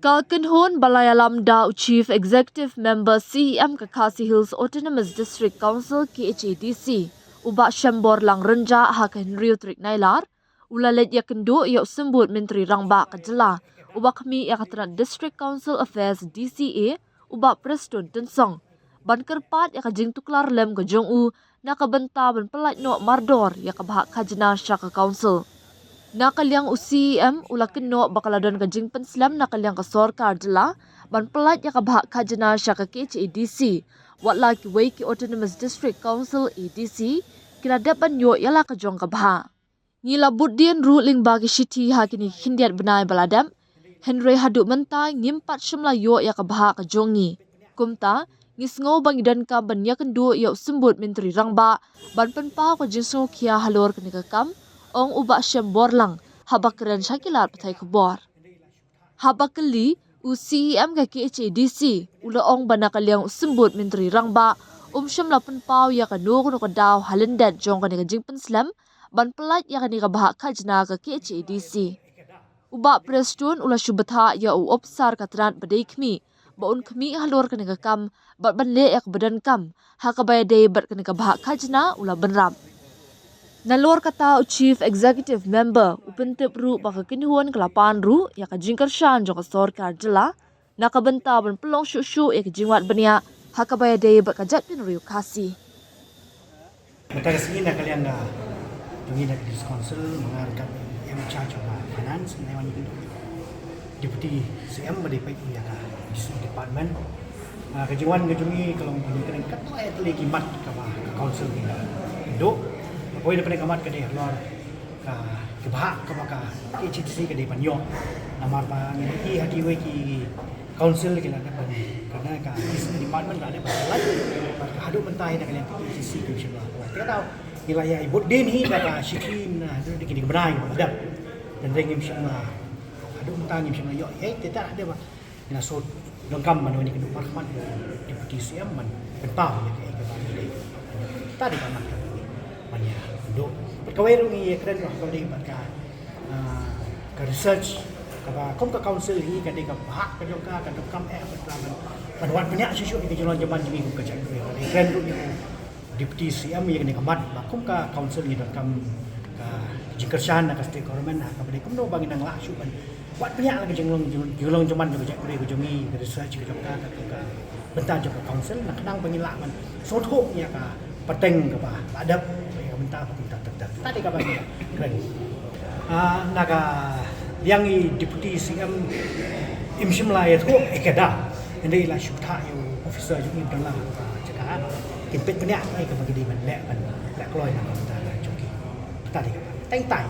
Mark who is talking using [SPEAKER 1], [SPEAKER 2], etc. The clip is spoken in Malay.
[SPEAKER 1] Kalkanhon Balayalam Dao Chief Executive Member CEM Kakasi Hills Autonomous District Council KHADC Ubak Shambor Lang Renja Hak Henry Utrik Nailar Ulalet Yakendo Yok Sembut Menteri Rangba Kajela Ubak Kami Yakatran District Council Affairs DCA Ubak Preston Tensong Ban Kerpat Yakajing Tuklar Lem Kajong U Nakabenta Ban Pelat No Mardor Yakabahak Kajna Syaka Council Nakaliang UCEM ulakenno bakaladon kajing penslam nakaliang kasor kardela ban pelat ya kabahak kajana syaka KHADC watla ki Waiki Autonomous District Council ADC kina dapan yo yala kajong kabha ngila buddian ruling bagi shiti hakini hindiat benai baladam Henry hadu mentai ngimpat shimla yo ya kabha kajongi kumta ngisngo bangidan ka ban yakendu yo sembut menteri rangba ban penpa ko jinsung kia halor kenikakam ong ubak Shambor Lang habakran syakilat patai kubor. Habakali UCEM ke KHADC ula ong banakaliang sembut menteri rangba syam lapan pau ya kanu kuno kadaw halendat jong kani kajing penslam ban pelat ya kani kabahak kajna ke KHADC. Ubak Preston ula syubatha ya opsar katran badai kmi baun kmi halor kani kakam bat banle yak badan kam hakabaya day bat kani kabahak kajna ula benram. Nalor kata Chief Executive Member upentip ru baka kinhuan kelapan ru ya kajingkar syan jong kasor kardela nakabenta ban pelong syuk-syuk ya kajingwat benia hakabaya day bat kajat pin riu kasi.
[SPEAKER 2] Mata kesini nak kalian dah tungi nak di council mengarahkan yang charge of finance menawan itu deputy CM berdiri punya ka department kejauhan kejungi kalau menggunakan ketua itu lagi mat ke council kita dok Poi na kamat ka deh lor ke bahak ke maka KHADC ka deh panyo namar pa ngi hati we ki council ki la dapat karena ka department la dapat lain hadu mentai na kalian KHADC ke siapa kita tahu wilayah ibu din hi da shikin itu dikini benai ada dan ringim siapa hadu mentai siapa yo kita ada ba ina so lengkap man ni ke department deputy CM man pentau ya ke ba ni tadi kan banyak dok perkawai rungi keren lah kalau dia buat ke research kaba kom ke council hi ka ka bahak ka jongka ka kam bantuan banyak susu di jalan zaman jemi ku kerja keren rungi deputy CM yang ni kamat kom ka council ni kam ka jikersan ka state government ka bade kom no bangin nang la su ban buat banyak lagi jelong zaman ku kerja ku jemi research ka jongka ka bentar jongka council nak kadang bangila man sothok nya ka pateng ka ba adab minta tetap tadi kabar keren naga yang deputy CM imshimla ya tu ekada ini lah syutha yo officer juga dalam cakap timpet banyak ai ke bagi di man lek keloy nak minta joki tadi kabar tai